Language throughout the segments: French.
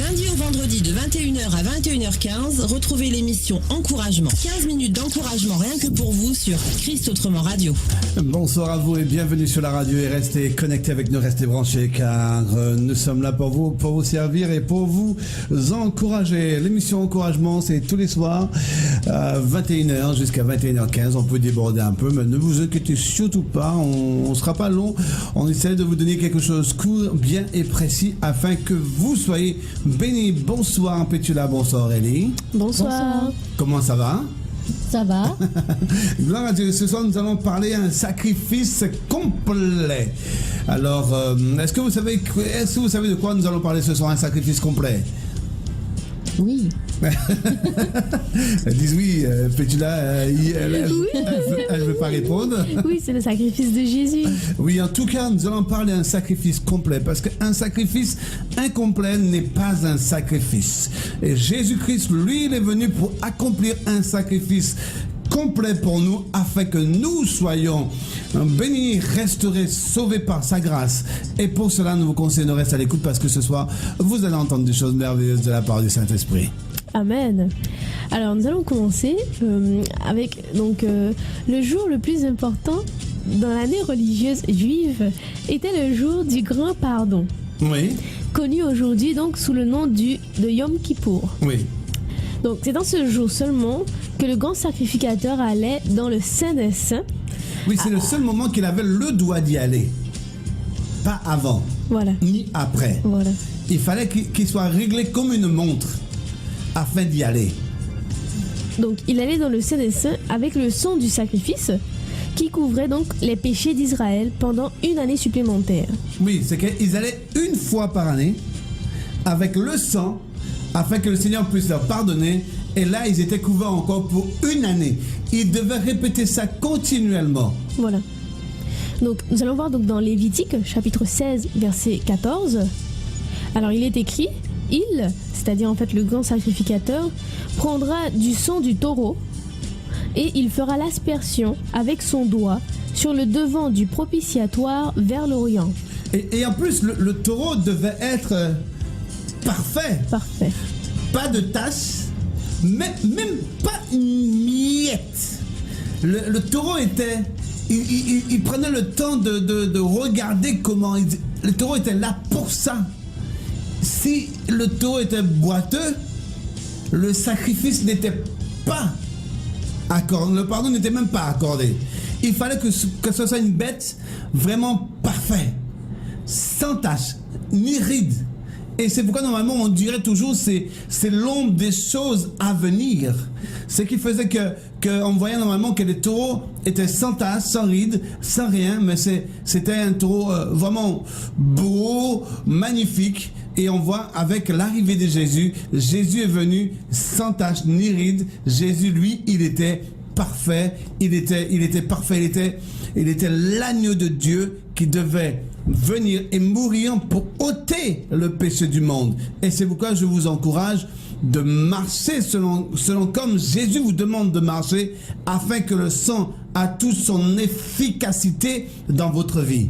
lundi au vendredi de 21h à 21h15, retrouvez l'émission Encouragement. 15 minutes d'encouragement rien que pour vous sur Christ Autrement Radio. Bonsoir à vous et bienvenue sur la radio et restez connectés avec nous, restez branchés car nous sommes là pour vous servir et pour vous encourager. L'émission Encouragement, c'est tous les soirs à 21h jusqu'à 21h15. On peut déborder un peu, mais ne vous inquiétez surtout pas, on ne sera pas long. On essaie de vous donner quelque chose de court, bien et précis afin que vous soyez bénis. Bonsoir Pétula, bonsoir Aurélie. Bonsoir. Comment ça va? Ça va. Gloire à Dieu. Ce soir, nous allons parler d'un sacrifice complet. Alors, est-ce que vous savez de quoi nous allons parler ce soir, un sacrifice complet? Oui. Elles disent oui, Pétula, elle veut pas répondre. Oui, c'est le sacrifice de Jésus. Oui, en tout cas, nous allons parler d'un sacrifice complet, parce qu'un sacrifice incomplet n'est pas un sacrifice. Et Jésus-Christ, lui, il est venu pour accomplir un sacrifice complet pour nous, afin que nous soyons bénis, restaurés, sauvés par sa grâce. Et pour cela, nous vous conseillons de rester à l'écoute, parce que ce soir, vous allez entendre des choses merveilleuses de la part du Saint-Esprit. Amen. Alors, nous allons commencer avec le jour le plus important dans l'année religieuse juive était le jour du grand pardon. Oui. Connu aujourd'hui donc sous le nom de Yom Kippour. Oui. Donc, c'est dans ce jour seulement que le grand sacrificateur allait dans le Saint des Saints. Oui, c'est le seul moment qu'il avait le droit d'y aller. Pas avant. Voilà. Ni après. Voilà. Il fallait qu'il soit réglé comme une montre afin d'y aller. Donc, il allait dans le Saint des Saints avec le sang du sacrifice qui couvrait donc les péchés d'Israël pendant une année supplémentaire. Oui, c'est qu'ils allaient une fois par année avec le sang afin que le Seigneur puisse leur pardonner. Et là, ils étaient couverts encore pour une année. Ils devaient répéter ça continuellement. Voilà. Donc, nous allons voir donc dans Lévitique, chapitre 16, verset 14. Alors, il est écrit, c'est-à-dire en fait le grand sacrificateur, prendra du sang du taureau et il fera l'aspersion avec son doigt sur le devant du propitiatoire vers l'Orient. Et en plus, le taureau devait être parfait. Parfait. Pas de tache, même pas une miette. Le taureau était... Il prenait le temps de regarder comment... Le taureau était là pour ça. Si le taureau était boiteux, le sacrifice n'était pas accordé. Le pardon n'était même pas accordé. Il fallait que ce soit une bête vraiment parfaite, sans tache, ni ride. Et c'est pourquoi normalement on dirait toujours c'est l'ombre des choses à venir. Ce qui faisait qu'on voyait normalement que les taureaux étaient sans tache, sans ride, sans rien, mais c'était un taureau vraiment beau, magnifique. Et on voit avec l'arrivée de Jésus, Jésus est venu sans tache ni ride. Jésus, lui, il était parfait, il était parfait, il était l'agneau de Dieu qui devait venir et mourir pour ôter le péché du monde. Et c'est pourquoi je vous encourage de marcher selon comme Jésus vous demande de marcher, afin que le sang a toute son efficacité dans votre vie.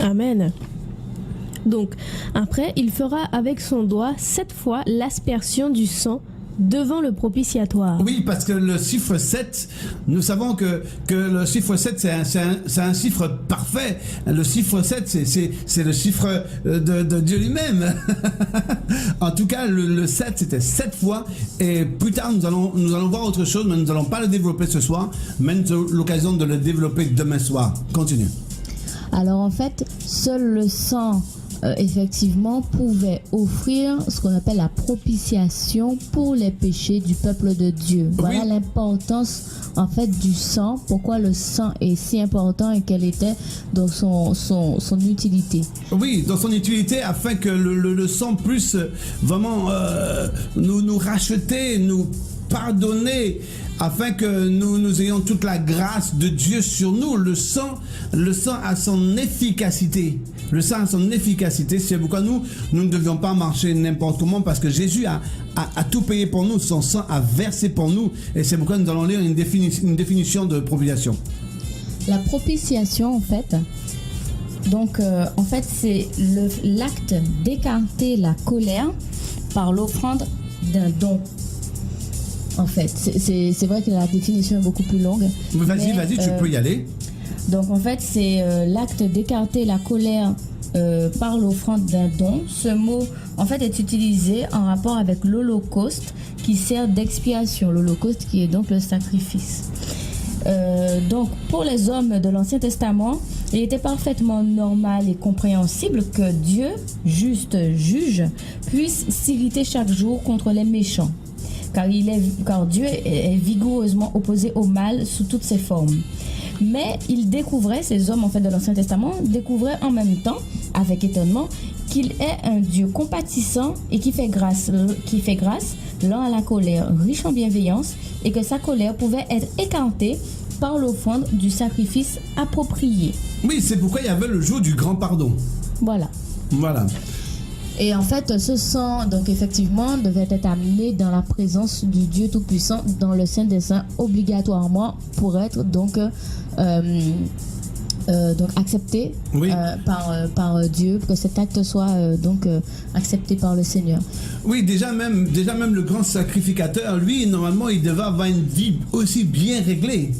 Amen. Donc, après, il fera avec son doigt 7 fois l'aspersion du sang devant le propitiatoire. Oui, parce que le chiffre 7, nous savons que le chiffre 7, c'est un chiffre parfait. Le chiffre 7, c'est le chiffre de Dieu lui-même. En tout cas, le 7, c'était 7 fois. Et plus tard, nous allons voir autre chose, mais nous n'allons pas le développer ce soir, mais nous avons l'occasion de le développer demain soir. Continue. Alors en fait, seul le sang effectivement pouvait offrir ce qu'on appelle la propitiation pour les péchés du peuple de Dieu. Voilà oui. L'importance en fait du sang, pourquoi le sang est si important et quelle était dans son utilité. Oui, dans son utilité afin que le sang puisse vraiment nous racheter, nous pardonner, afin que nous ayons toute la grâce de Dieu sur nous. Le sang a son efficacité. Le sang a son efficacité. C'est pourquoi nous ne devions pas marcher n'importe comment, parce que Jésus a tout payé pour nous. Son sang a versé pour nous. Et c'est pourquoi nous allons lire une définition de propitiation. La propitiation, en fait, Donc, en fait, c'est l'acte d'écarter la colère par l'offrande d'un don. En fait, c'est vrai que la définition est beaucoup plus longue. Vas-y, tu peux y aller. Donc, en fait, c'est l'acte d'écarter la colère par l'offrande d'un don. Ce mot, en fait, est utilisé en rapport avec l'Holocauste qui sert d'expiation. L'Holocauste qui est donc le sacrifice. Donc, pour les hommes de l'Ancien Testament, il était parfaitement normal et compréhensible que Dieu, juste juge, puisse s'irriter chaque jour contre les méchants. Car Dieu est vigoureusement opposé au mal sous toutes ses formes. Mais ces hommes en fait de l'Ancien Testament découvraient en même temps, avec étonnement, qu'il est un Dieu compatissant et qui fait grâce lent à la colère, riche en bienveillance, et que sa colère pouvait être écartée par l'offrande du sacrifice approprié. Oui, c'est pourquoi il y avait le jour du grand pardon. Voilà. Et en fait, ce sang, donc effectivement, devait être amené dans la présence du Dieu Tout-Puissant, dans le Saint des Saints, obligatoirement, pour être donc accepté par Dieu, pour que cet acte soit accepté par le Seigneur. Oui, déjà même le grand sacrificateur, lui, normalement, il devait avoir une vie aussi bien réglée.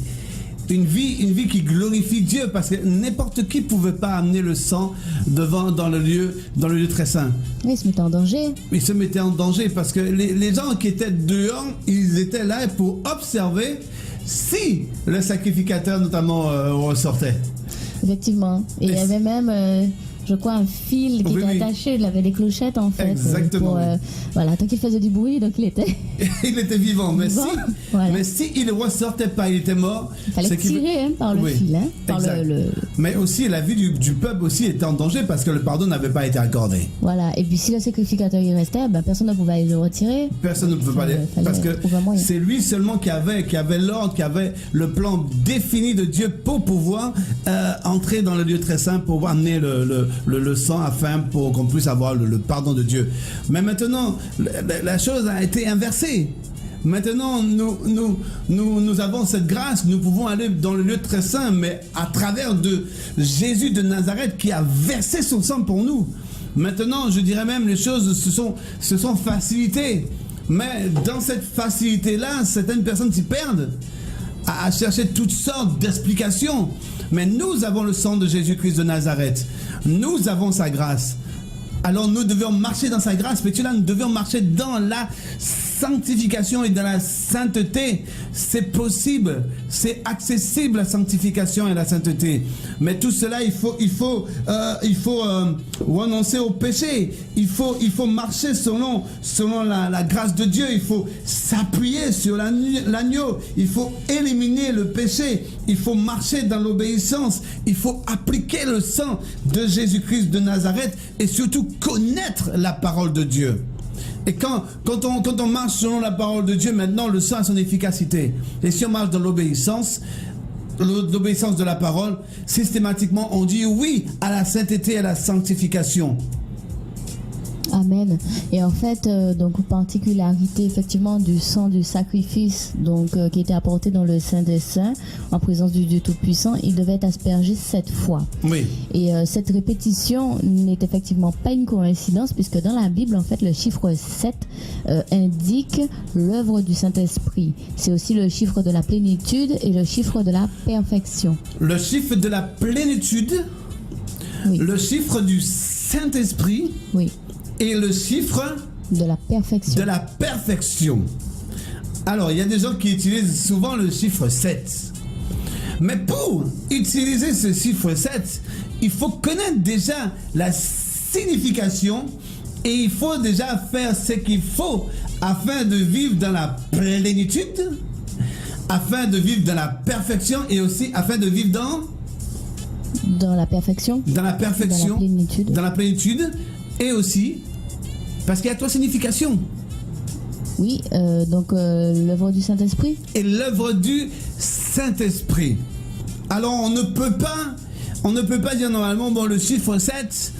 Une vie qui glorifie Dieu, parce que n'importe qui pouvait pas amener le sang dans le lieu très saint. Oui, il se mettait en danger. Il se mettait en danger parce que les gens qui étaient dehors, ils étaient là pour observer si le sacrificateur notamment ressortait. Effectivement. Et il y avait même, je crois, un fil qui était attaché. Il avait des clochettes en fait. Exactement. Voilà, tant qu'il faisait du bruit, donc il était. Il était vivant. Mais si il ne ressortait pas, il était mort. Il fallait tirer par le fil. Mais aussi la vie du peuple aussi était en danger parce que le pardon n'avait pas été accordé. Voilà. Et puis si le sacrificateur y restait, personne ne pouvait aller le retirer. Personne ne pouvait pas aller. Parce que c'est lui seulement qui avait l'ordre, qui avait le plan défini de Dieu pour pouvoir entrer dans le lieu très saint, pour pouvoir amener le sang afin pour qu'on puisse avoir le pardon de Dieu. Mais maintenant, la chose a été inversée. Maintenant, nous avons cette grâce, nous pouvons aller dans le lieu très saint, mais à travers de Jésus de Nazareth qui a versé son sang pour nous. Maintenant, je dirais même les choses se sont facilitées. Mais dans cette facilité-là, certaines personnes s'y perdent à chercher toutes sortes d'explications. Mais nous avons le sang de Jésus-Christ de Nazareth. Nous avons sa grâce. Alors nous devions marcher dans sa grâce, mais nous devions marcher dans la sanctification et dans la sainteté. C'est possible, c'est accessible la sanctification et la sainteté. Mais tout cela, il faut renoncer au péché. Il faut marcher selon la grâce de Dieu. Il faut s'appuyer sur l'agneau. Il faut éliminer le péché. Il faut marcher dans l'obéissance. Il faut appliquer le sang de Jésus-Christ de Nazareth et surtout connaître la parole de Dieu. Et quand on marche selon la parole de Dieu, maintenant le sang a son efficacité. Et si on marche dans l'obéissance de la parole, systématiquement on dit oui à la sainteté et à la sanctification. Amen. Et en fait, donc particularité effectivement du sang du sacrifice, donc qui était apporté dans le Saint des Saints en présence du Dieu Tout-Puissant, il devait être aspergé 7 fois. Oui. Et cette répétition n'est effectivement pas une coïncidence, puisque dans la Bible, en fait, le chiffre 7 indique l'œuvre du Saint-Esprit. C'est aussi le chiffre de la plénitude et le chiffre de la perfection. Le chiffre de la plénitude, oui. Le chiffre du Saint-Esprit. Oui. Et le chiffre de la perfection. Alors, il y a des gens qui utilisent souvent le chiffre 7. Mais pour utiliser ce chiffre 7, il faut connaître déjà la signification et il faut déjà faire ce qu'il faut afin de vivre dans la plénitude, afin de vivre dans la perfection et aussi afin de vivre dans la perfection. Dans la plénitude. Dans la plénitude. Et aussi, parce qu'il y a 3 significations. Oui, donc l'œuvre du Saint-Esprit. Et l'œuvre du Saint-Esprit. Alors on ne peut pas dire normalement, bon, le chiffre 7,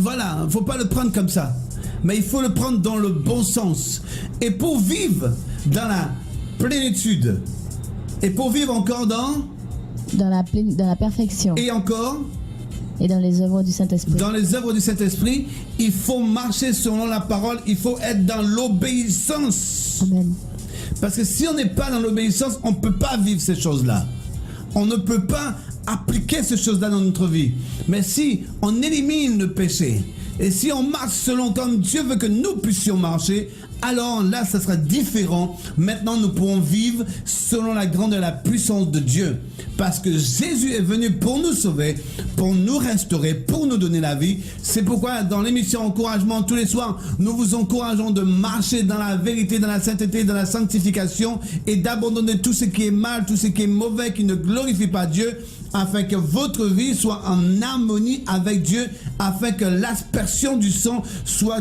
voilà, il ne faut pas le prendre comme ça. Mais il faut le prendre dans le bon sens. Et pour vivre dans la plénitude, et pour vivre encore dans la perfection. Et encore Et dans les œuvres du Saint-Esprit. Dans les œuvres du Saint-Esprit, il faut marcher selon la parole, il faut être dans l'obéissance. Amen. Parce que si on n'est pas dans l'obéissance, on ne peut pas vivre ces choses-là. On ne peut pas appliquer ces choses-là dans notre vie. Mais si on élimine le péché, et si on marche selon comme Dieu veut que nous puissions marcher, alors là, ça sera différent. Maintenant, nous pourrons vivre selon la grandeur et la puissance de Dieu. Parce que Jésus est venu pour nous sauver, pour nous restaurer, pour nous donner la vie. C'est pourquoi dans l'émission Encouragement, tous les soirs, nous vous encourageons de marcher dans la vérité, dans la sainteté, dans la sanctification et d'abandonner tout ce qui est mal, tout ce qui est mauvais, qui ne glorifie pas Dieu, afin que votre vie soit en harmonie avec Dieu, afin que l'aspersion du sang soit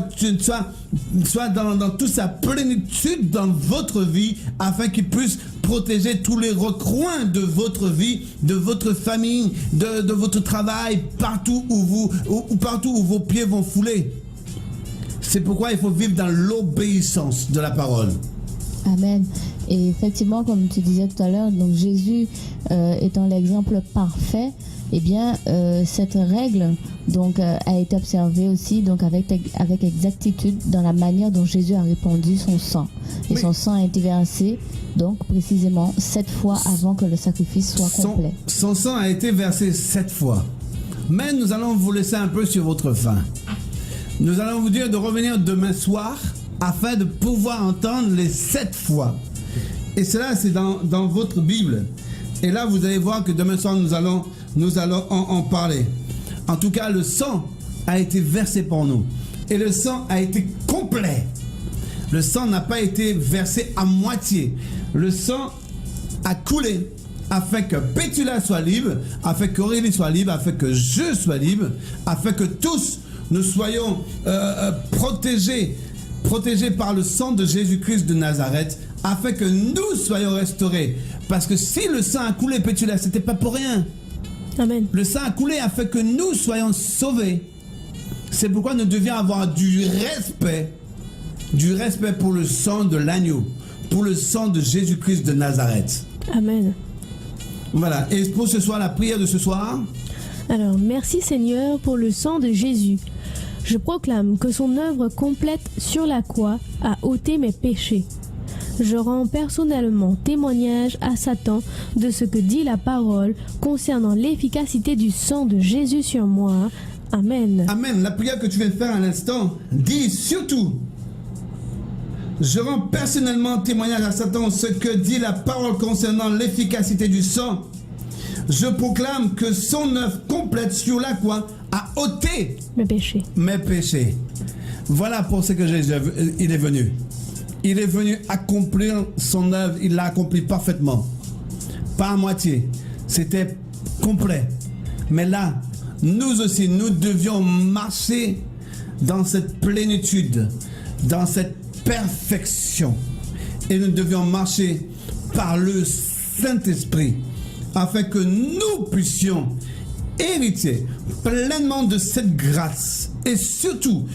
dans toute sa plénitude dans votre vie, afin qu'il puisse protéger tous les recoins de votre vie, de votre famille, de votre travail, partout où vos pieds vont fouler. C'est pourquoi il faut vivre dans l'obéissance de la parole. Amen. Et effectivement, comme tu disais tout à l'heure, donc Jésus étant l'exemple parfait, eh bien, cette règle donc a été observée aussi donc avec exactitude dans la manière dont Jésus a répandu son sang. Et son sang a été versé donc précisément 7 fois avant que le sacrifice soit complet. Son sang a été versé 7 fois. Mais nous allons vous laisser un peu sur votre faim. Nous allons vous dire de revenir demain soir afin de pouvoir entendre les 7 fois. Et cela, c'est dans votre Bible. Et là, vous allez voir que demain soir, nous allons en parler. En tout cas, le sang a été versé pour nous. Et le sang a été complet. Le sang n'a pas été versé à moitié. Le sang a coulé afin que Pétula soit libre, afin qu'Aurélie soit libre, afin que je sois libre, afin que tous nous soyons protégés par le sang de Jésus-Christ de Nazareth, afin que nous soyons restaurés. Parce que si le sang a coulé, Pétula, c'était pas pour rien. Amen. Le sang a coulé afin que nous soyons sauvés. C'est pourquoi nous devions avoir du respect pour le sang de l'agneau, pour le sang de Jésus-Christ de Nazareth. Amen. Voilà. Et pour ce soir, la prière de ce soir. Alors, merci Seigneur pour le sang de Jésus. Je proclame que son œuvre complète sur la croix a ôté mes péchés. Je rends personnellement témoignage à Satan de ce que dit la parole concernant l'efficacité du sang de Jésus sur moi. Amen. Amen. La prière que tu viens de faire à l'instant dit surtout: je rends personnellement témoignage à Satan de ce que dit la parole concernant l'efficacité du sang. Je proclame que son œuvre complète sur la croix a ôté mes péchés. Voilà pour ce que Jésus il est venu. Il est venu accomplir son œuvre, il l'a accompli parfaitement. Pas à moitié, c'était complet. Mais là, nous aussi, nous devions marcher dans cette plénitude, dans cette perfection. Et nous devions marcher par le Saint-Esprit, afin que nous puissions hériter pleinement de cette grâce. Et surtout,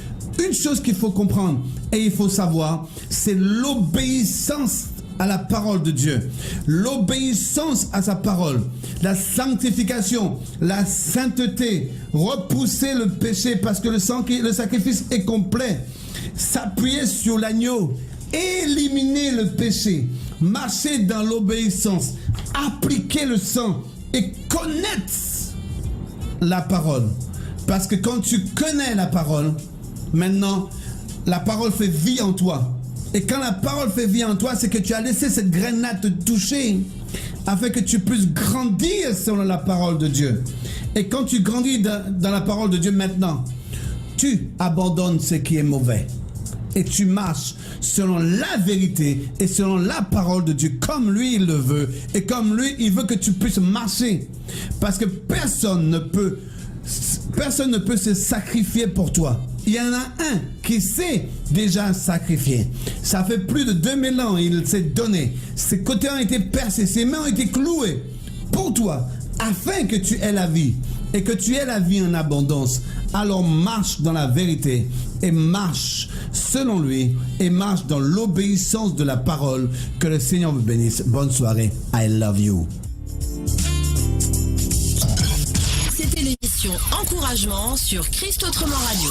une chose qu'il faut comprendre et il faut savoir, c'est l'obéissance à la parole de Dieu. L'obéissance à sa parole, la sanctification, la sainteté, repousser le péché parce que le sacrifice est complet, s'appuyer sur l'agneau, éliminer le péché, marcher dans l'obéissance, appliquer le sang et connaître la parole. Parce que quand tu connais la parole, maintenant, la parole fait vie en toi. Et quand la parole fait vie en toi, c'est que tu as laissé cette graine-là te toucher afin que tu puisses grandir selon la parole de Dieu. Et quand tu grandis dans la parole de Dieu maintenant, tu abandonnes ce qui est mauvais. Et tu marches selon la vérité et selon la parole de Dieu, comme lui il le veut. Et comme lui, il veut que tu puisses marcher. Parce que personne ne peut se sacrifier pour toi. Il y en a un qui s'est déjà sacrifié. Ça fait plus de 2000 ans, il s'est donné. Ses côtés ont été percés, ses mains ont été clouées pour toi, afin que tu aies la vie et que tu aies la vie en abondance. Alors marche dans la vérité et marche selon lui et marche dans l'obéissance de la parole. Que le Seigneur vous bénisse. Bonne soirée. I love you. C'était l'émission l'émission Encouragement sur Christ Autrement Radio.